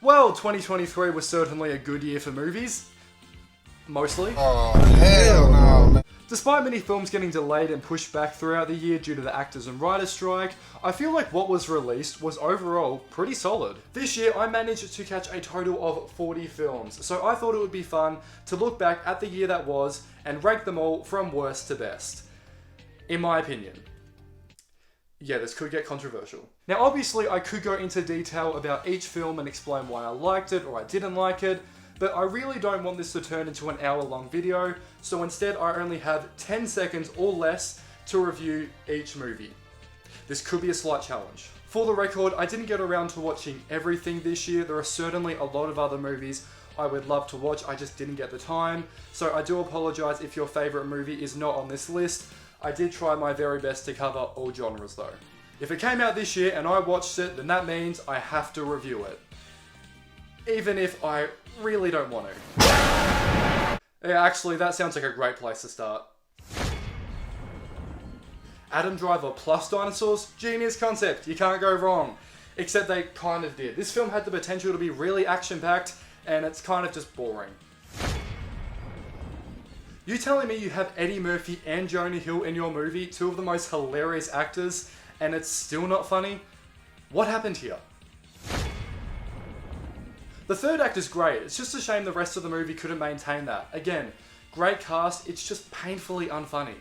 Well, 2023 was certainly a good year for movies. Mostly. Oh, hell no, man. Despite many films getting delayed and pushed back throughout the year due to the actors and writers strike, I feel like what was released was overall pretty solid. This year I managed to catch a total of 40 films, so I thought it would be fun to look back at the year that was and rank them all from worst to best. In my opinion. Yeah, this could get controversial. Now obviously I could go into detail about each film and explain why I liked it or I didn't like it, but I really don't want this to turn into an hour-long video, so instead I only have 10 seconds or less to review each movie. This could be a slight challenge. For the record, I didn't get around to watching everything this year. There are certainly a lot of other movies I would love to watch, I just didn't get the time, so I do apologise if your favourite movie is not on this list. I did try my very best to cover all genres though. If it came out this year and I watched it, then that means I have to review it. Even if I really don't want to. Yeah, actually, that sounds like a great place to start. Adam Driver plus dinosaurs? Genius concept, you can't go wrong. Except they kind of did. This film had the potential to be really action-packed, and it's kind of just boring. You telling me you have Eddie Murphy and Jonah Hill in your movie, two of the most hilarious actors, and it's still not funny? What happened here? The third act is great, it's just a shame the rest of the movie couldn't maintain that. Again, great cast, it's just painfully unfunny.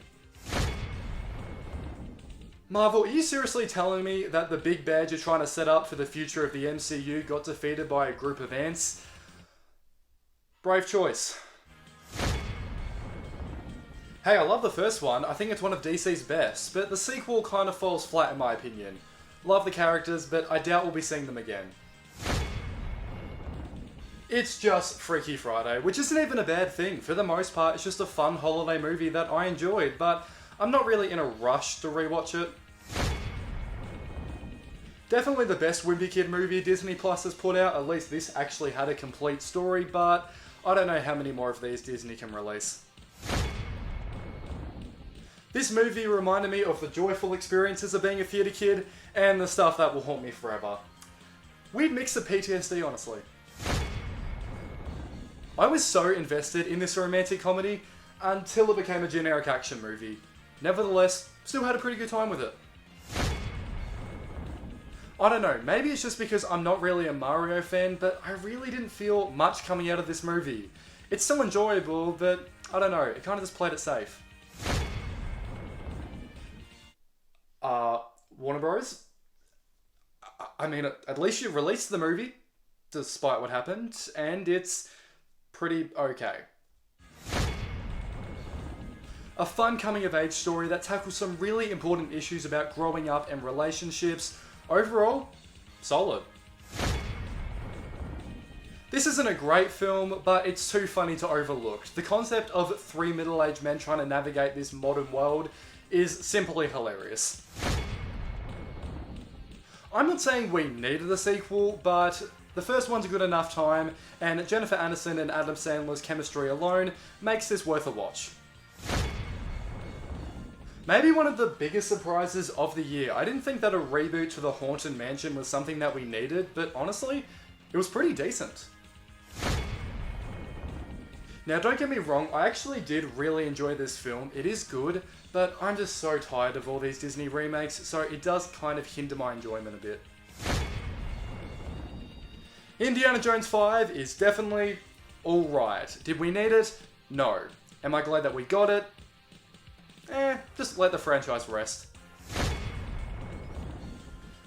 Marvel, are you seriously telling me that the big bad you're trying to set up for the future of the MCU got defeated by a group of ants? Brave choice. Hey, I love the first one, I think it's one of DC's best, but the sequel kind of falls flat in my opinion. Love the characters, but I doubt we'll be seeing them again. It's just Freaky Friday, which isn't even a bad thing. For the most part, it's just a fun holiday movie that I enjoyed, but I'm not really in a rush to rewatch it. Definitely the best Wimpy Kid movie Disney Plus has put out, at least this actually had a complete story, but I don't know how many more of these Disney can release. This movie reminded me of the joyful experiences of being a theatre kid, and the stuff that will haunt me forever. Weird mix of PTSD, honestly. I was so invested in this romantic comedy until it became a generic action movie. Nevertheless, still had a pretty good time with it. I don't know, maybe it's just because I'm not really a Mario fan, but I really didn't feel much coming out of this movie. It's still enjoyable, but I don't know, it kind of just played it safe. Warner Bros? I mean, at least you released the movie, despite what happened, and it's pretty okay. A fun coming-of-age story that tackles some really important issues about growing up and relationships. Overall, solid. This isn't a great film, but it's too funny to overlook. The concept of three middle-aged men trying to navigate this modern world is simply hilarious. I'm not saying we needed a sequel, but the first one's a good enough time, and Jennifer Aniston and Adam Sandler's chemistry alone makes this worth a watch. Maybe one of the biggest surprises of the year. I didn't think that a reboot to the Haunted Mansion was something that we needed, but honestly, it was pretty decent. Now don't get me wrong, I actually did really enjoy this film. It is good, but I'm just so tired of all these Disney remakes, so it does kind of hinder my enjoyment a bit. Indiana Jones 5 is definitely alright. Did we need it? No. Am I glad that we got it? Just let the franchise rest.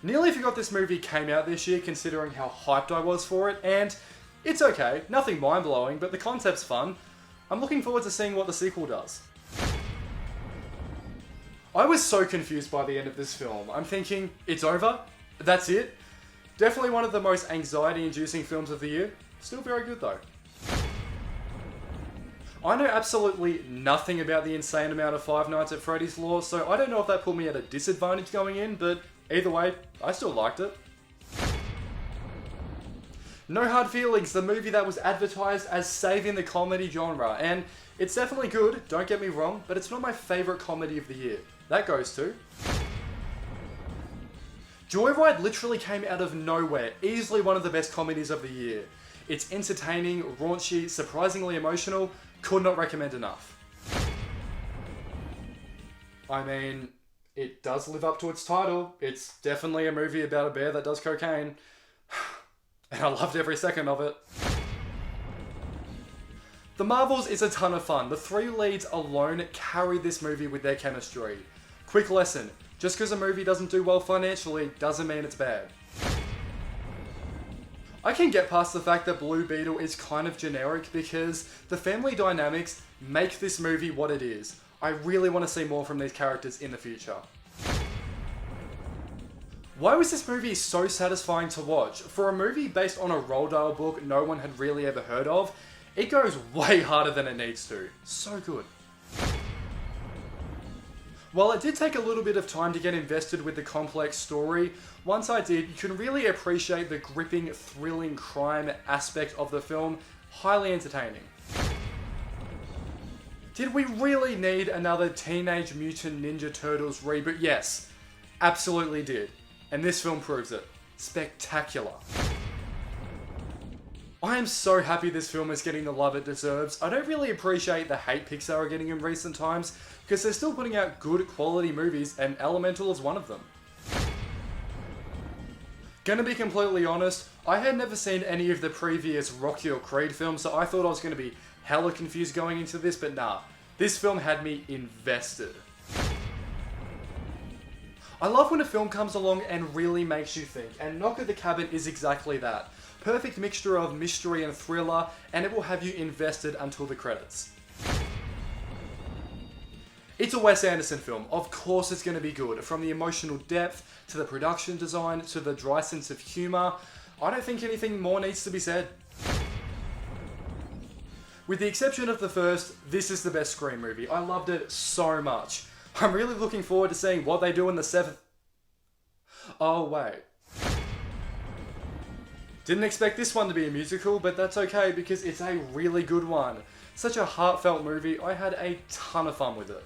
Nearly forgot this movie came out this year considering how hyped I was for it, and it's okay, nothing mind-blowing, but the concept's fun. I'm looking forward to seeing what the sequel does. I was so confused by the end of this film. I'm thinking, it's over? That's it? Definitely one of the most anxiety-inducing films of the year. Still very good though. I know absolutely nothing about the insane amount of Five Nights at Freddy's lore, so I don't know if that put me at a disadvantage going in, but either way, I still liked it. No Hard Feelings, the movie that was advertised as saving the comedy genre, and it's definitely good, don't get me wrong, but it's not my favourite comedy of the year. That goes to Joyride literally came out of nowhere, easily one of the best comedies of the year. It's entertaining, raunchy, surprisingly emotional, could not recommend enough. I mean, it does live up to its title. It's definitely a movie about a bear that does cocaine. And I loved every second of it. The Marvels is a ton of fun. The three leads alone carry this movie with their chemistry. Quick lesson, just because a movie doesn't do well financially doesn't mean it's bad. I can get past the fact that Blue Beetle is kind of generic because the family dynamics make this movie what it is. I really want to see more from these characters in the future. Why was this movie so satisfying to watch? For a movie based on a Roald Dahl book no one had really ever heard of, it goes way harder than it needs to. So good. While it did take a little bit of time to get invested with the complex story, once I did, you can really appreciate the gripping, thrilling crime aspect of the film. Highly entertaining. Did we really need another Teenage Mutant Ninja Turtles reboot? Yes, absolutely did. And this film proves it. Spectacular. I am so happy this film is getting the love it deserves. I don't really appreciate the hate Pixar are getting in recent times, because they're still putting out good quality movies, and Elemental is one of them. Gonna be completely honest, I had never seen any of the previous Rocky or Creed films, so I thought I was gonna be hella confused going into this, but nah. This film had me invested. I love when a film comes along and really makes you think, and Knock at the Cabin is exactly that. Perfect mixture of mystery and thriller, and it will have you invested until the credits. It's a Wes Anderson film. Of course it's going to be good. From the emotional depth, to the production design, to the dry sense of humour, I don't think anything more needs to be said. With the exception of the first, this is the best Scream movie. I loved it so much. I'm really looking forward to seeing what they do in the 7th... Oh, wait. Didn't expect this one to be a musical, but that's okay because it's a really good one. Such a heartfelt movie, I had a ton of fun with it.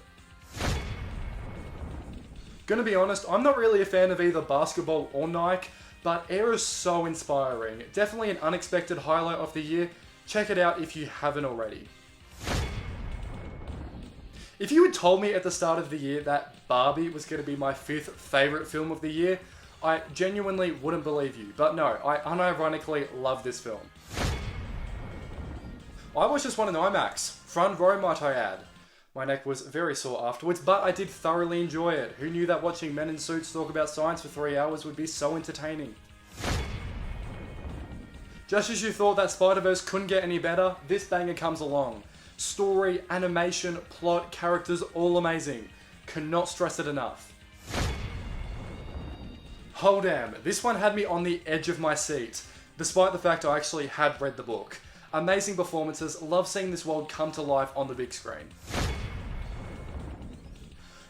Gonna be honest, I'm not really a fan of either basketball or Nike, but Air is so inspiring. Definitely an unexpected highlight of the year. Check it out if you haven't already. If you had told me at the start of the year that Barbie was going to be my 5th favourite film of the year, I genuinely wouldn't believe you. But no, I unironically love this film. I watched this one in IMAX. Front row, might I add. My neck was very sore afterwards, but I did thoroughly enjoy it. Who knew that watching men in suits talk about science for 3 hours would be so entertaining? Just as you thought that Spider-Verse couldn't get any better, this banger comes along. Story, animation, plot, characters, all amazing. Cannot stress it enough. Oh damn, this one had me on the edge of my seat, despite the fact I actually had read the book. Amazing performances, love seeing this world come to life on the big screen.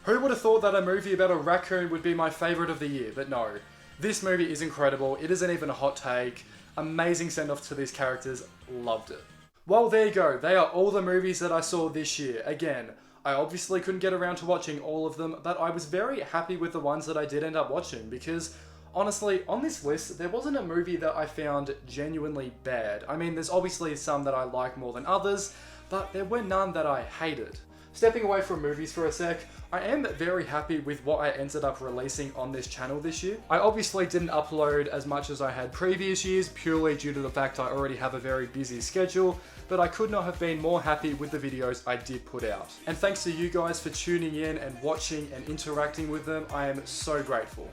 Who would have thought that a movie about a raccoon would be my favourite of the year, but no. This movie is incredible, it isn't even a hot take. Amazing send-off to these characters, loved it. Well, there you go, they are all the movies that I saw this year. Again, I obviously couldn't get around to watching all of them, but I was very happy with the ones that I did end up watching, because honestly, on this list, there wasn't a movie that I found genuinely bad. I mean, there's obviously some that I like more than others, but there were none that I hated. Stepping away from movies for a sec, I am very happy with what I ended up releasing on this channel this year. I obviously didn't upload as much as I had previous years, purely due to the fact I already have a very busy schedule, but I could not have been more happy with the videos I did put out. And thanks to you guys for tuning in and watching and interacting with them, I am so grateful.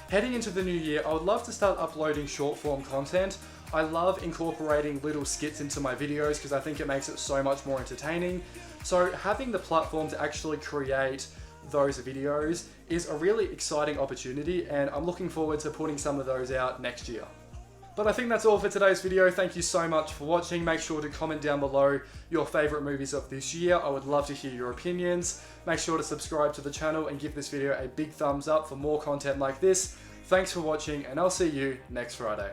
Heading into the new year, I would love to start uploading short form content. I love incorporating little skits into my videos because I think it makes it so much more entertaining. So having the platform to actually create those videos is a really exciting opportunity, and I'm looking forward to putting some of those out next year. But I think that's all for today's video. Thank you so much for watching. Make sure to comment down below your favourite movies of this year. I would love to hear your opinions. Make sure to subscribe to the channel and give this video a big thumbs up for more content like this. Thanks for watching, and I'll see you next Friday.